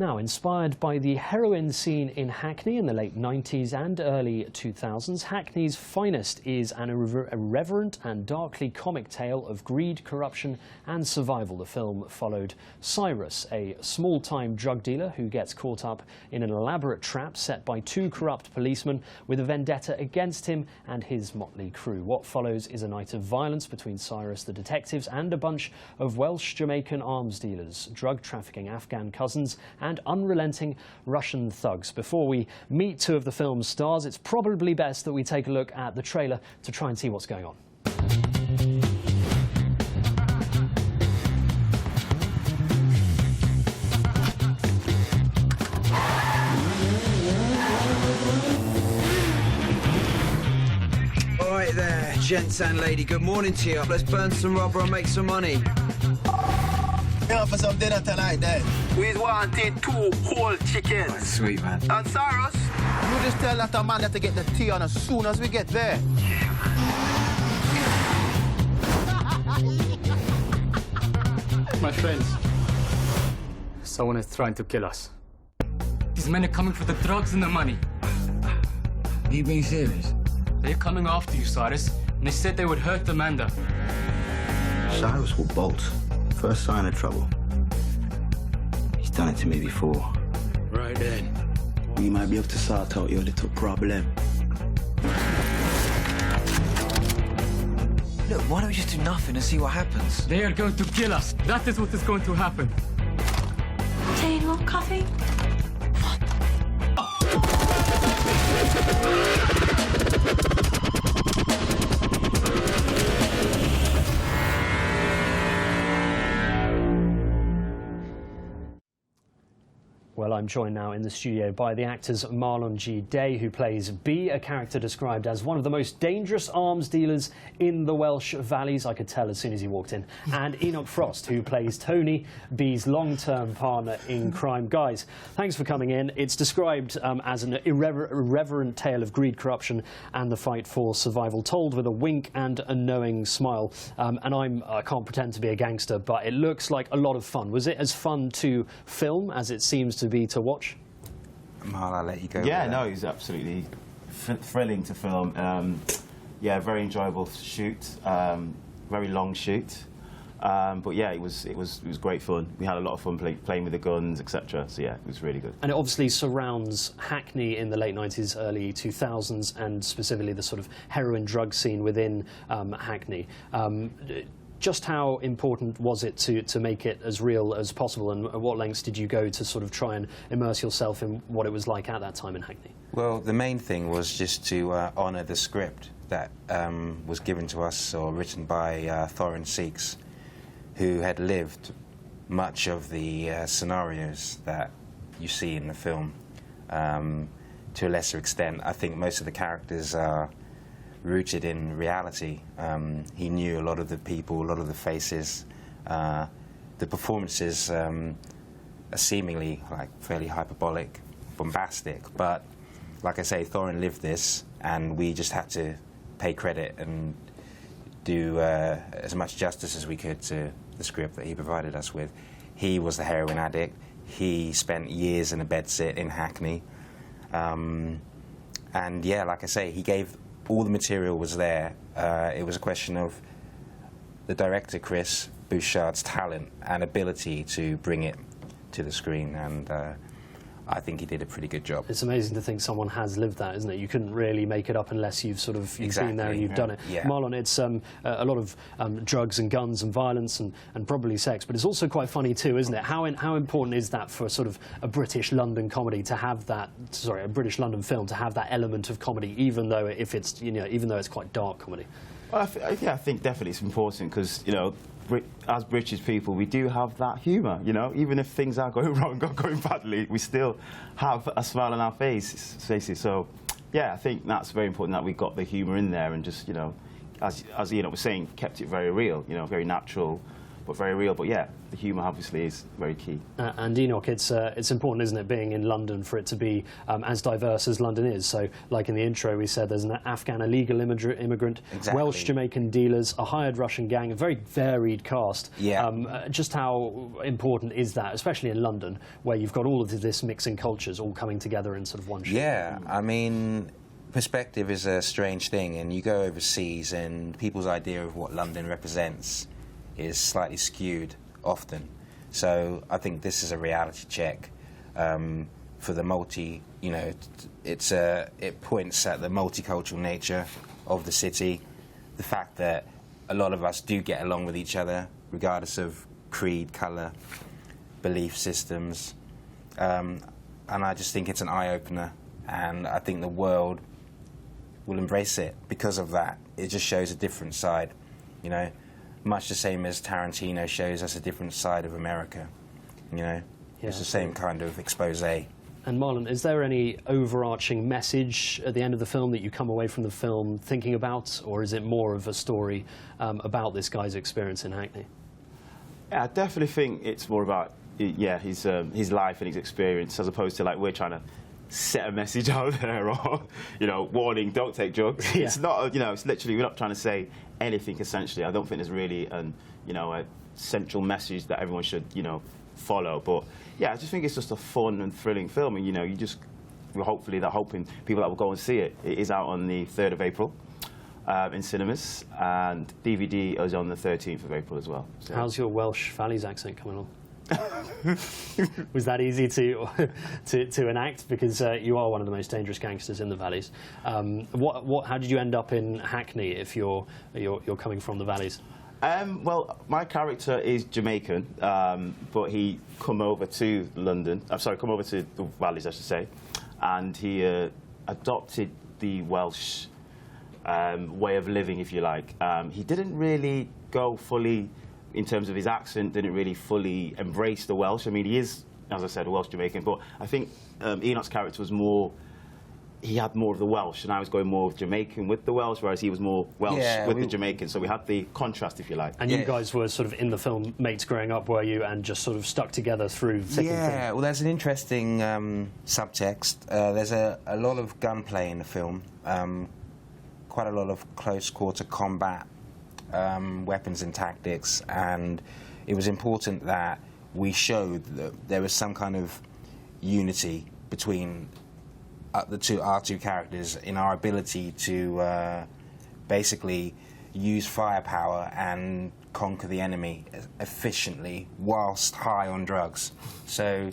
Now, inspired by the heroin scene in Hackney in the late 90s and early 2000s, Hackney's finest is an irreverent and darkly comic tale of greed, corruption and survival. The film followed Cyrus, a small-time drug dealer who gets caught up in an elaborate trap set by two corrupt policemen with a vendetta against him and his motley crew. What follows is a night of violence between Cyrus, the detectives and a bunch of Welsh-Jamaican arms dealers, drug-trafficking Afghan cousins and unrelenting Russian thugs. Before we meet two of the film's stars, it's probably best that we take a look at the trailer to try and see what's going on. All right there, gents and lady, good morning to you. Let's burn some rubber and make some money. For some dinner tonight, then. We wanted 2 whole chickens. Oh, sweet, man. And Cyrus? You just tell that man that to get the tea on as soon as we get there. My friends, someone is trying to kill us. These men are coming for the drugs and the money. Are you being serious? They're coming after you, Cyrus, and they said they would hurt Amanda. Cyrus will bolt. First sign of trouble. He's done it to me before. Right then. We might be able to sort out your little problem. Look, why don't we just do nothing and see what happens? They are going to kill us. That is what is going to happen. Tea or coffee? Well, I'm joined now in the studio by the actors Marlon G. Day, who plays B, a character described as one of the most dangerous arms dealers in the Welsh valleys. I could tell as soon as he walked in. And Enoch Frost, who plays Tony, B's long-term partner in crime. Guys, thanks for coming in. It's described as an irreverent tale of greed, corruption and the fight for survival, told with a wink and a knowing smile. And I can't pretend to be a gangster, but it looks like a lot of fun. Was it as fun to film as it seems to be to watch? Marlon, I'll let you go. Yeah, no, it was absolutely thrilling to film. Yeah, very enjoyable shoot, very long shoot. But yeah, it was great fun. We had a lot of fun playing with the guns, etc. So yeah, it was really good. And it obviously surrounds Hackney in the late 90s, early 2000s, and specifically the sort of heroin drug scene within Hackney. Just how important was it to make it as real as possible, and at what lengths did you go to sort of try and immerse yourself in what it was like at that time in Hackney? Well, the main thing was just to honour the script that was given to us or written by Thorin Seeks, who had lived much of the scenarios that you see in the film. To a lesser extent, I think most of the characters are rooted in reality. He knew a lot of the people, a lot of the faces. The performances are seemingly like fairly hyperbolic, bombastic, but like I say, Thorin lived this, and we just had to pay credit and do as much justice as we could to the script that he provided us with. He was the heroin addict. He spent years in a bedsit in Hackney. And yeah, like I say, he gave all the material was there. It was a question of the director, Chris Bouchard's talent and ability to bring it to the screen, and I think he did a pretty good job. It's amazing to think someone has lived that, isn't it? You couldn't really make it up unless you've been there and you've done it. Yeah. Marlon, it's a lot of drugs and guns and violence and probably sex, but it's also quite funny too, isn't it? How important is that for sort of a British London comedy to have that? Sorry, a British London film to have that element of comedy, even though even though it's quite dark comedy. Well, I think definitely it's important because as British people, we do have that humour, even if things are going wrong or going badly, we still have a smile on our faces. So, yeah, I think that's very important that we got the humour in there and just, as Enoch was saying, kept it very real, very natural, but very real. But yeah, the humour obviously is very key. And Enoch, it's important, isn't it, being in London, for it to be as diverse as London is. So, like in the intro, we said there's an Afghan illegal immigrant, Exactly. Welsh Jamaican dealers, a hired Russian gang, a very varied cast. Yeah. Just how important is that, especially in London, where you've got all of this mixing cultures all coming together in sort of one show? Yeah, I mean, perspective is a strange thing, and you go overseas and people's idea of what London represents is slightly skewed often. So I think this is a reality check for the it points at the multicultural nature of the city, the fact that a lot of us do get along with each other regardless of creed, colour, belief systems, and I just think it's an eye-opener, and I think the world will embrace it because of that. It just shows a different side, you know, much the same as Tarantino shows us a different side of America, you know. Yeah, it's the same kind of expose. And Marlon, is there any overarching message at the end of the film that you come away from the film thinking about, or is it more of a story about this guy's experience in Hackney? Yeah, I definitely think it's more about his life and his experience, as opposed to like we're trying to set a message out there, or warning, don't take drugs. Yeah. It's not, it's literally, we're not trying to say anything essentially. I don't think there's really a central message that everyone should follow. But yeah, I just think it's just a fun and thrilling film, and we're hoping people that will go and see it. It is out on the 3rd of April in cinemas, and DVD is on the 13th of April as well. So. How's your Welsh Valleys accent coming on? Was that easy to enact? Because you are one of the most dangerous gangsters in the Valleys. How did you end up in Hackney if you're coming from the Valleys? Well, my character is Jamaican, but he come over to London. Come over to the Valleys, I should say, and he adopted the Welsh way of living, if you like. He didn't really go fully, in terms of his accent, didn't really fully embrace the Welsh. I mean, he is, as I said, a Welsh Jamaican, but I think Enoch's character was more, he had more of the Welsh, and I was going more of Jamaican with the Welsh, whereas he was more Welsh with the Jamaican. So we had the contrast, if you like. And you guys were sort of in the film mates growing up, were you, and just sort of stuck together through thick and thin? Yeah, well, there's an interesting subtext. There's a lot of gunplay in the film, quite a lot of close-quarter combat, weapons and tactics, and it was important that we showed that there was some kind of unity between our two characters in our ability to basically use firepower and conquer the enemy efficiently whilst high on drugs. So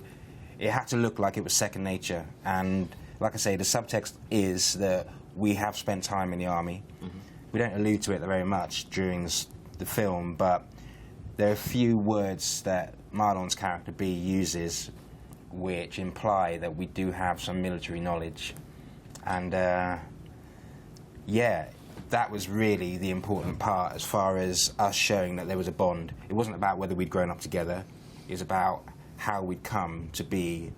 it had to look like it was second nature, and like I say, the subtext is that we have spent time in the army. Mm-hmm. We don't allude to it very much during the film, but there are a few words that Marlon's character B uses which imply that we do have some military knowledge. And yeah, that was really the important part as far as us showing that there was a bond. It wasn't about whether we'd grown up together, it was about how we'd come to be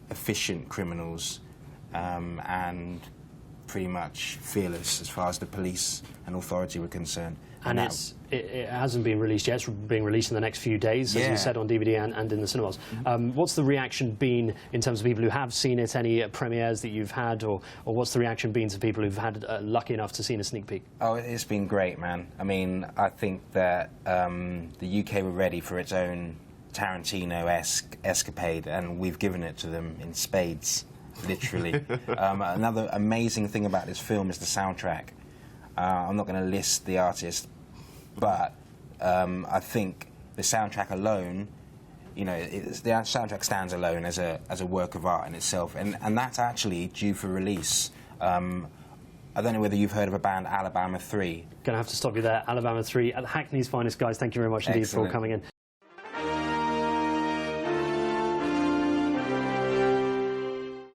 efficient criminals and pretty much fearless as far as the police and authority were concerned. And it hasn't been released yet. It's being released in the next few days, as you said, on DVD and in the cinemas. Mm-hmm. What's the reaction been in terms of people who have seen it? Any premieres that you've had, or what's the reaction been to people who've had lucky enough to see a sneak peek? Oh, it's been great, man. I mean, I think that the UK were ready for its own Tarantino-esque escapade, and we've given it to them in spades, literally. Another amazing thing about this film is the soundtrack. I'm not going to list the artist, but I think the soundtrack alone, the soundtrack stands alone as a work of art in itself, and that's actually due for release. I don't know whether you've heard of a band, Alabama 3. Going to have to stop you there. Alabama 3 at Hackney's finest, guys. Thank you very much indeed for coming in.